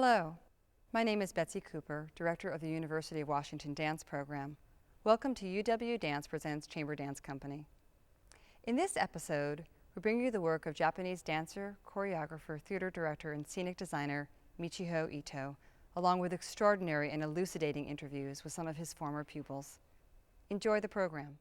Hello, my name is Betsy Cooper, Director of the University of Washington Dance Program. Welcome to UW Dance Presents Chamber Dance Company. In this episode, we bring you the work of Japanese dancer, choreographer, theater director, and scenic designer Michio Ito, along with extraordinary and elucidating interviews with some of his former pupils. Enjoy the program.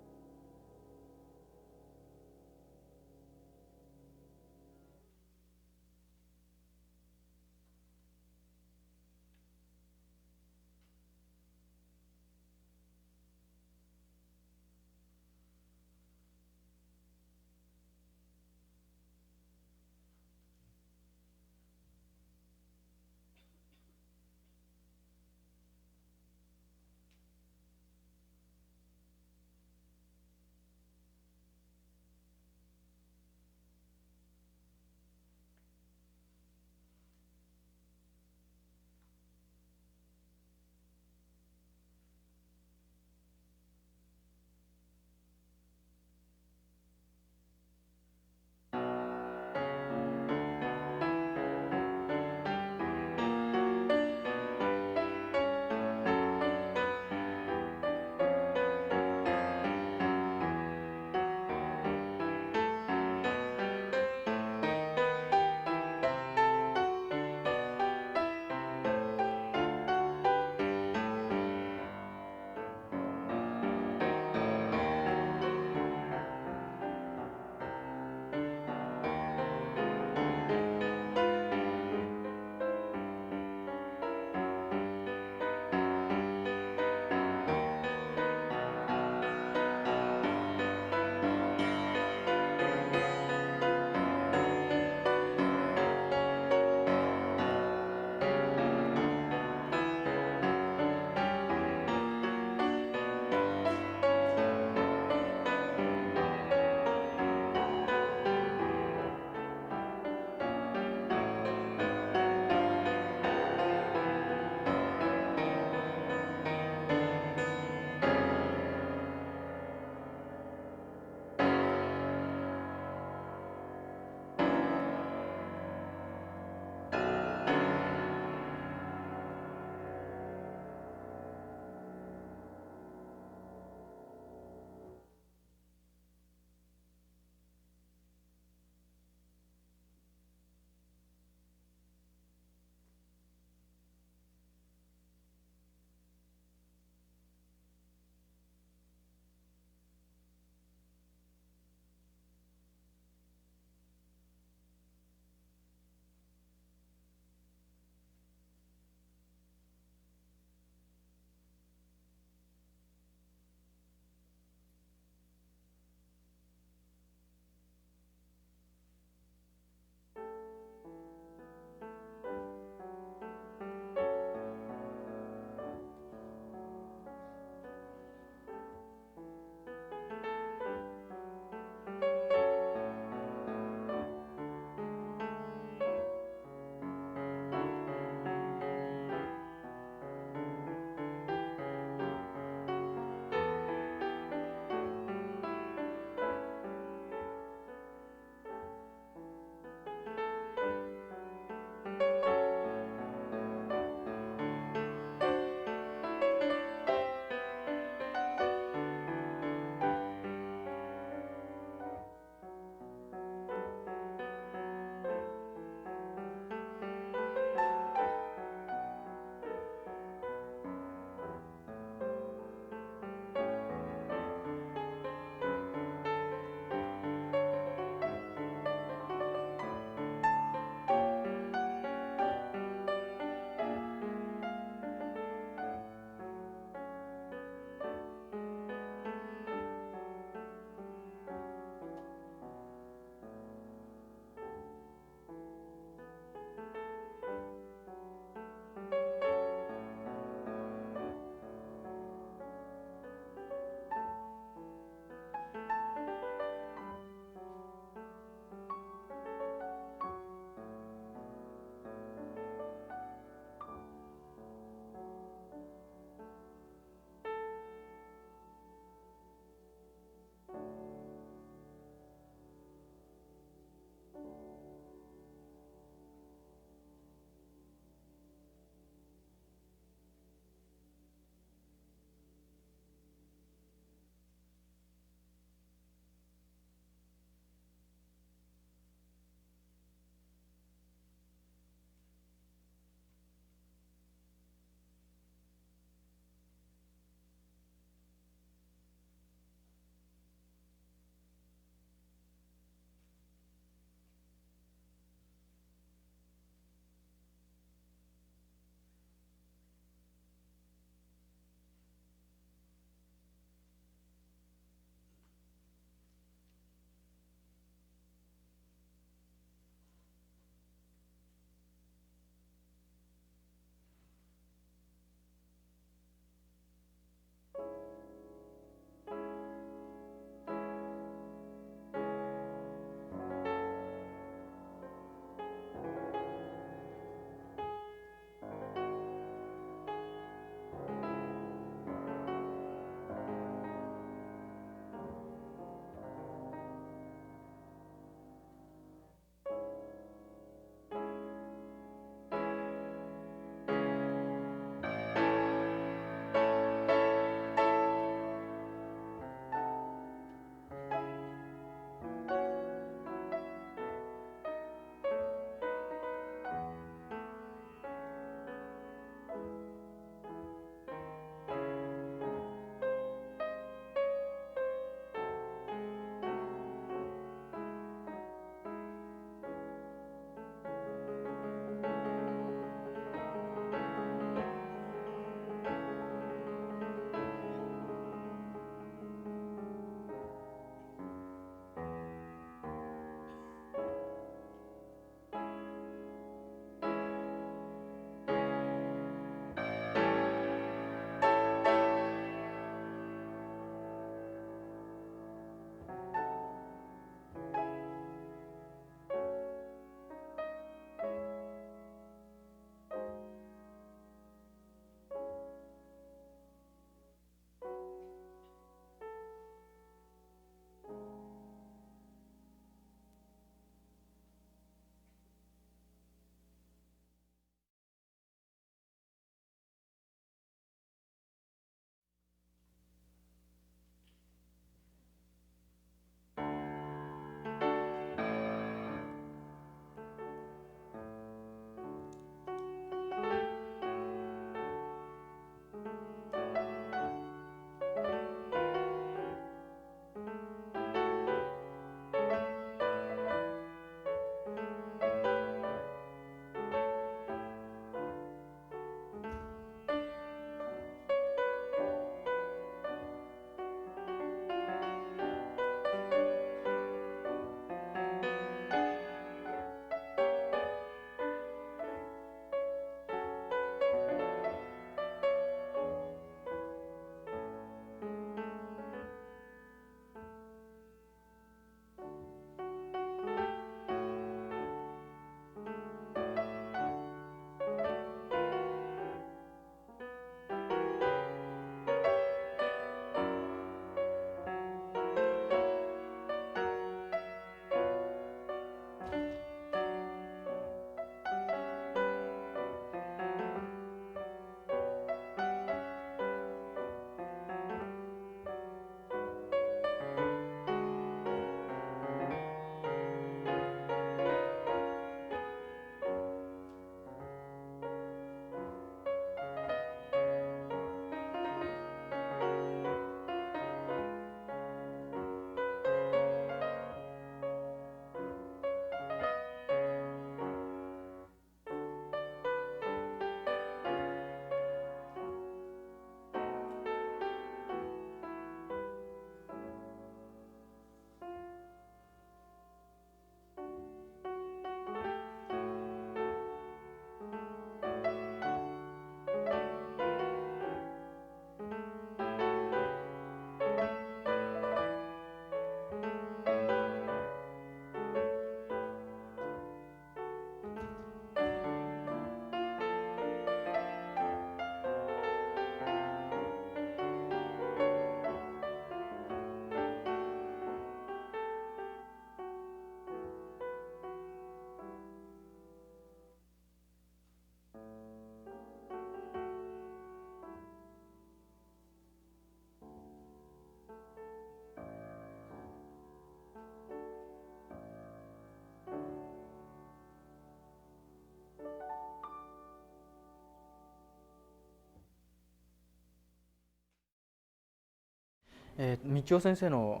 道夫先生の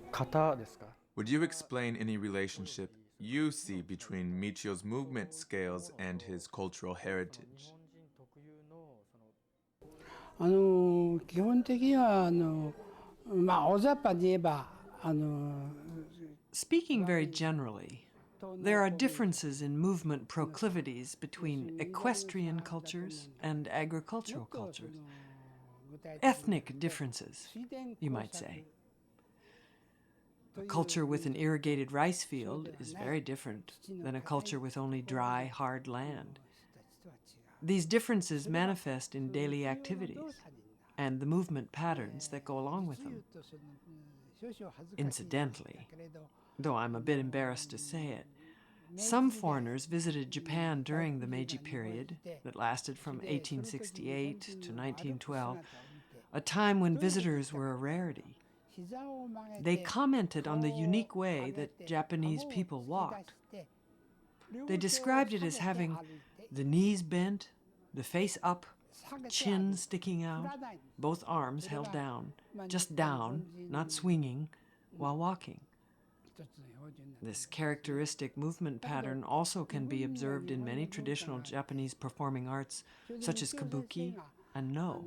型ですか? Would you explain any relationship you see between Michio's movement scales and his cultural heritage? 基本的には大雑把に言えばSpeaking very generally, there are differences in movement proclivities between equestrian cultures and agricultural cultures. Ethnic differences, you might say. A culture with an irrigated rice field is very different than a culture with only dry, hard land. These differences manifest in daily activities and the movement patterns that go along with them. Incidentally, though I'm a bit embarrassed to say it, some foreigners visited Japan during the Meiji period that lasted from 1868 to 1912, a time when visitors were a rarity. They commented on the unique way that Japanese people walked. They described it as having the knees bent, the face up, chin sticking out, both arms held down, just down, not swinging, while walking. This characteristic movement pattern also can be observed in many traditional Japanese performing arts, such as kabuki and no.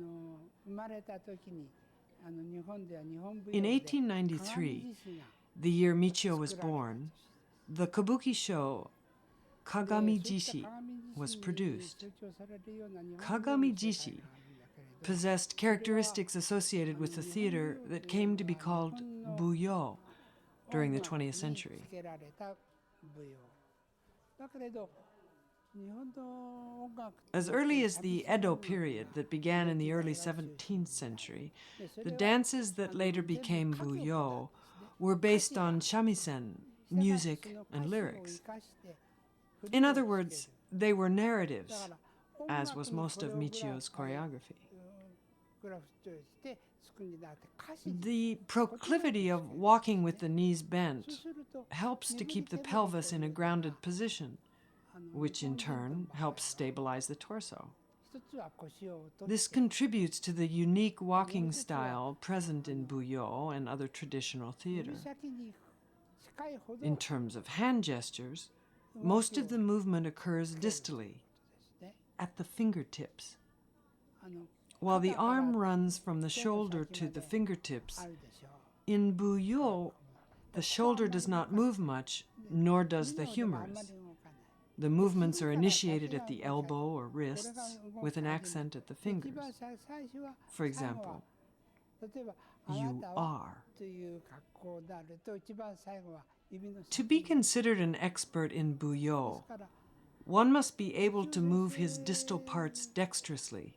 In 1893, the year Michio was born, the kabuki show Kagami Jishi was produced. Kagami Jishi possessed characteristics associated with the theater that came to be called buyo during the 20th century. As early as the Edo period that began in the early 17th century, the dances that later became buyo were based on shamisen, music, and lyrics. In other words, they were narratives, as was most of Michio's choreography. The proclivity of walking with the knees bent helps to keep the pelvis in a grounded position, which in turn helps stabilize the torso. This contributes to the unique walking style present in Buyeo and other traditional theater. In terms of hand gestures, most of the movement occurs distally, at the fingertips. While the arm runs from the shoulder to the fingertips, in Buyeo, the shoulder does not move much, nor does the humerus. The movements are initiated at the elbow or wrists, with an accent at the fingers. For example, you are. To be considered an expert in Buyeo, one must be able to move his distal parts dexterously,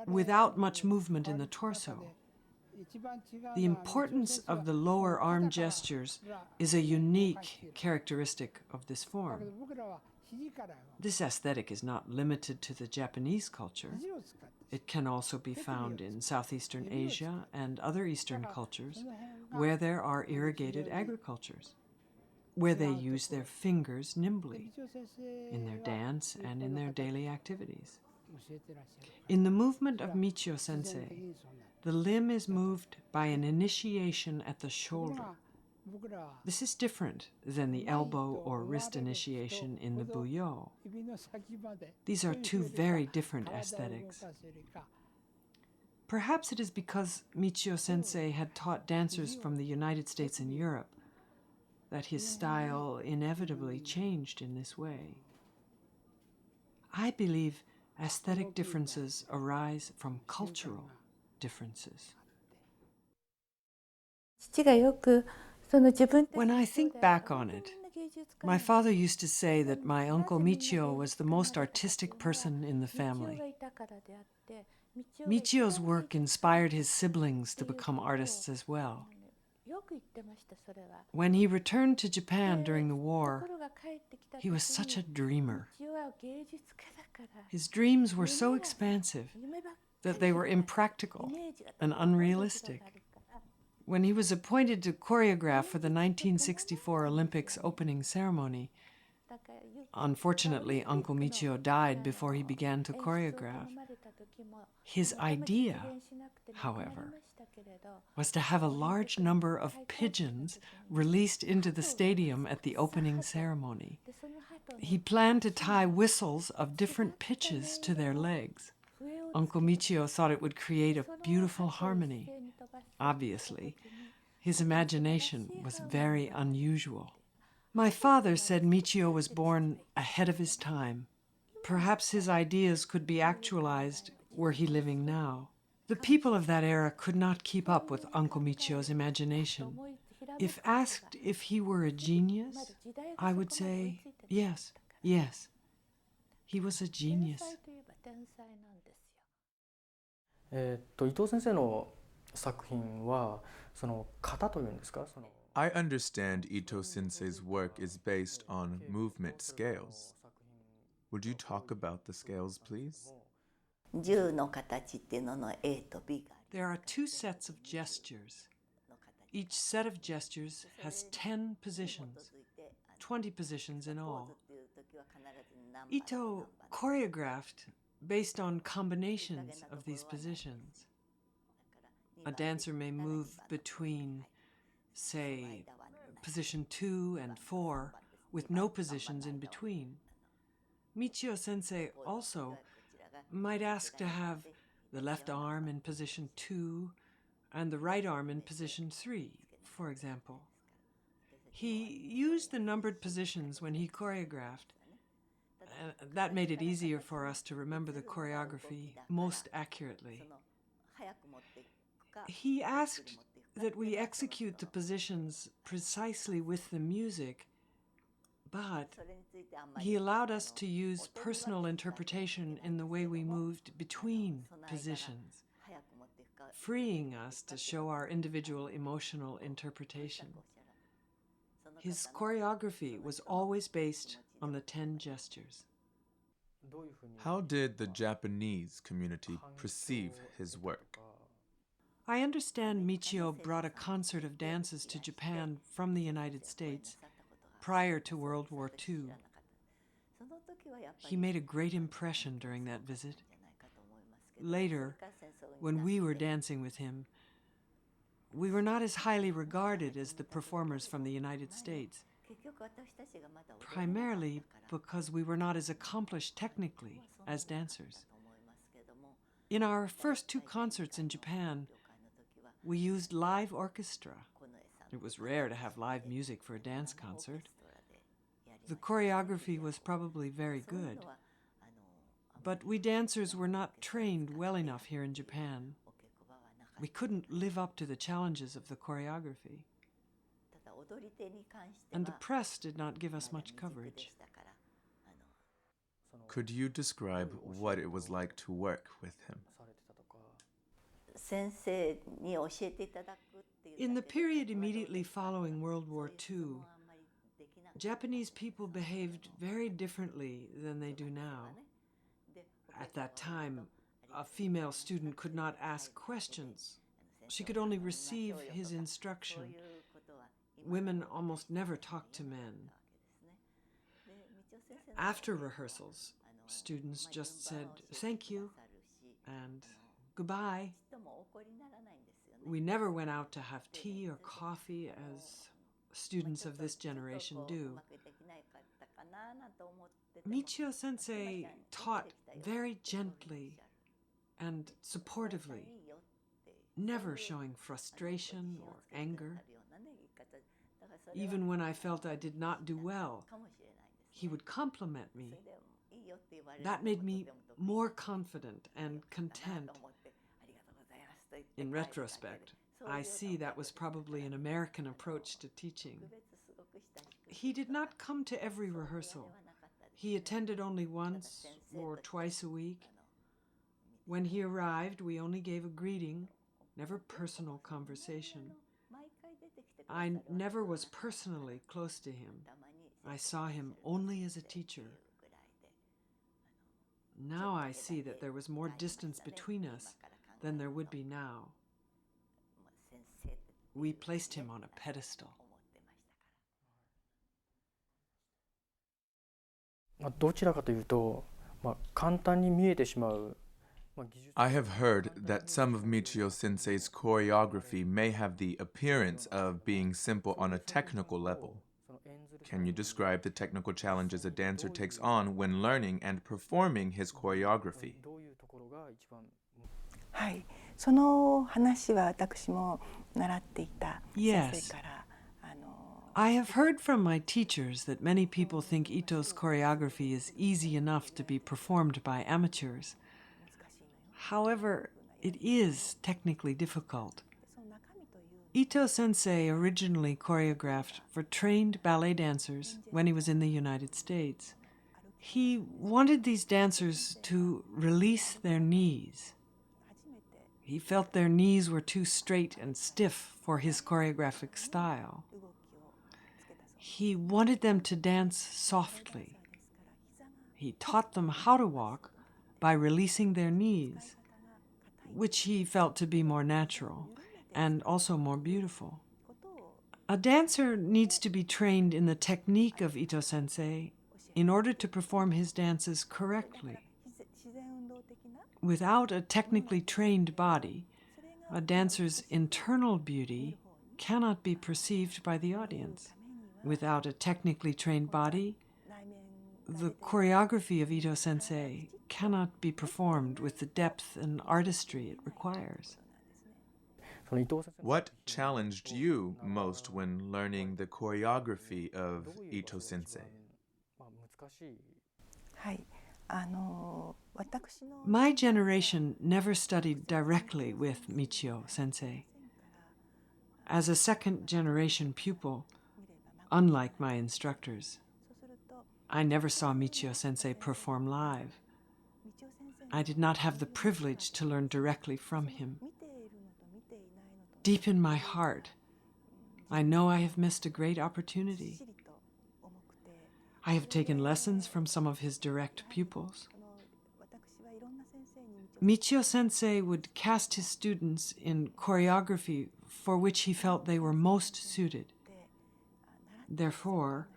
without much movement in the torso. The importance of the lower arm gestures is a unique characteristic of this form. This aesthetic is not limited to the Japanese culture. It can also be found in Southeastern Asia and other Eastern cultures where there are irrigated agricultures, where they use their fingers nimbly in their dance and in their daily activities. In the movement of Michio Sensei, the limb is moved by an initiation at the shoulder. This is different than the elbow or wrist initiation in the Buyeo. These are two very different aesthetics. Perhaps it is because Michio Sensei had taught dancers from the United States and Europe that his style inevitably changed in this way. I believe aesthetic differences arise from cultural differences. When I think back on it, my father used to say that my uncle Michio was the most artistic person in the family. Michio's work inspired his siblings to become artists as well. When he returned to Japan during the war, he was such a dreamer. His dreams were so expansive that they were impractical and unrealistic. When he was appointed to choreograph for the 1964 Olympics opening ceremony, unfortunately, Uncle Michio died before he began to choreograph. His idea, however, was to have a large number of pigeons released into the stadium at the opening ceremony. He planned to tie whistles of different pitches to their legs. Uncle Michio thought it would create a beautiful harmony. Obviously, his imagination was very unusual. My father said Michio was born ahead of his time. Perhaps his ideas could be actualized were he living now. The people of that era could not keep up with Uncle Michio's imagination. If asked if he were a genius, I would say yes, yes. He was a genius. 伊藤先生の作品はその型というんですか、 I understand Ito Sensei's work is based on movement scales. Would you talk about the scales, please? 10の形っていうのの A と B が There are two sets of gestures. Each set of gestures has 10 positions, 20 positions in all. Ito choreographed based on combinations of these positions. A dancer may move between, say, position 2 and 4 with no positions in between. Michio Sensei also might ask to have the left arm in position 2 and the right arm in position 3, for example. He used the numbered positions when he choreographed. That made it easier for us to remember the choreography most accurately. He asked that we execute the positions precisely with the music, but he allowed us to use personal interpretation in the way we moved between positions, freeing us to show our individual emotional interpretation. His choreography was always based on the 10 gestures. How did the Japanese community perceive his work? I understand Michio brought a concert of dances to Japan from the United States prior to World War II. He made a great impression during that visit. Later, when we were dancing with him, we were not as highly regarded as the performers from the United States, primarily because we were not as accomplished technically as dancers. In our first 2 concerts in Japan, we used live orchestra. It was rare to have live music for a dance concert. The choreography was probably very good, but we dancers were not trained well enough here in Japan. We couldn't live up to the challenges of the choreography, and the press did not give us much coverage. Could you describe what it was like to work with him? In the period immediately following World War II, Japanese people behaved very differently than they do now. At that time, a female student could not ask questions. She could only receive his instruction. Women almost never talked to men. After rehearsals, students just said thank you and goodbye. We never went out to have tea or coffee as students of this generation do. Michio Sensei taught very gently and supportively, never showing frustration or anger. Even when I felt I did not do well, he would compliment me. That made me more confident and content. In retrospect, I see that was probably an American approach to teaching. He did not come to every rehearsal. He attended only once or twice a week. When he arrived, we only gave a greeting, never personal conversation. I never was personally close to him. I saw him only as a teacher. Now I see that there was more distance between us than there would be now. We placed him on a pedestal. どちらかというと、簡単に見えてしまう、技術 I have heard that some of Michio Sensei's choreography may have the appearance of being simple on a technical level. Can you describe the technical challenges a dancer takes on when learning and performing his choreography? どういうところが一番はい、その話は私も習っていた先生から、I have heard from my teachers that many people think Ito's choreography is easy enough to be performed by amateurs. However, it is technically difficult. Ito sensei originally choreographed for trained ballet dancers when he was in the United States. He wanted these dancers to release their knees. He felt their knees were too straight and stiff for his choreographic style. He wanted them to dance softly. He taught them how to walk by releasing their knees, which he felt to be more natural and also more beautiful. A dancer needs to be trained in the technique of Ito sensei in order to perform his dances correctly. Without a technically trained body, a dancer's internal beauty cannot be perceived by the audience. Without a technically trained body, the choreography of Ito sensei cannot be performed with the depth and artistry it requires. What challenged you most when learning the choreography of Ito sensei? はい、私の My generation never studied directly with Michio sensei. As a second-generation pupil, unlike my instructors, I never saw Michio sensei perform live. I did not have the privilege to learn directly from him. Deep in my heart, I know I have missed a great opportunity. I have taken lessons from some of his direct pupils. Michio sensei would cast his students in choreography for which he felt they were most suited. Therefore,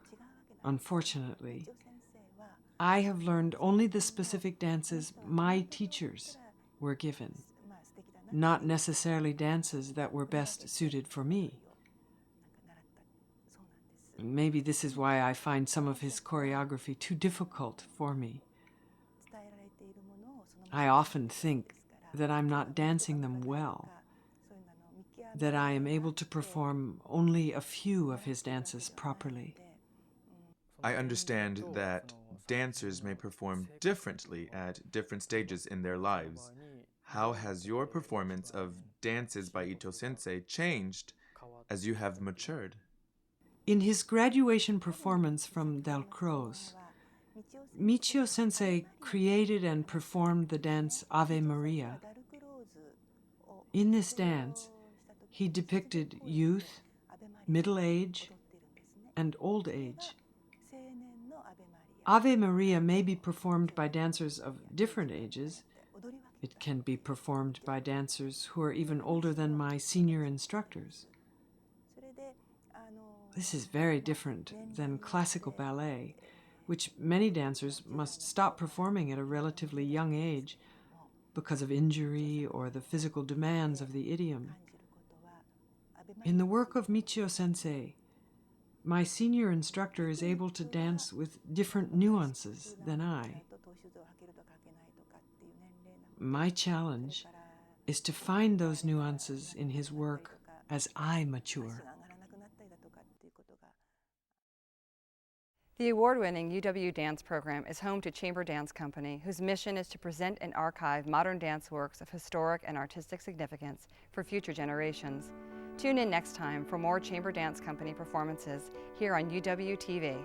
unfortunately, I have learned only the specific dances my teachers were given, not necessarily dances that were best suited for me. Maybe this is why I find some of his choreography too difficult for me. I often think that I'm not dancing them well, that I am able to perform only a few of his dances properly. I understand that dancers may perform differently at different stages in their lives. How has your performance of dances by Ito-sensei changed as you have matured? In his graduation performance from Del Croze, Michio Sensei created and performed the dance Ave Maria. In this dance, he depicted youth, middle age, and old age. Ave Maria may be performed by dancers of different ages. It can be performed by dancers who are even older than my senior instructors. This is very different than classical ballet, which many dancers must stop performing at a relatively young age because of injury or the physical demands of the idiom. In the work of Michio Sensei, my senior instructor is able to dance with different nuances than I. My challenge is to find those nuances in his work as I mature. The award-winning UW Dance program is home to Chamber Dance Company, whose mission is to present and archive modern dance works of historic and artistic significance for future generations. Tune in next time for more Chamber Dance Company performances here on UW TV.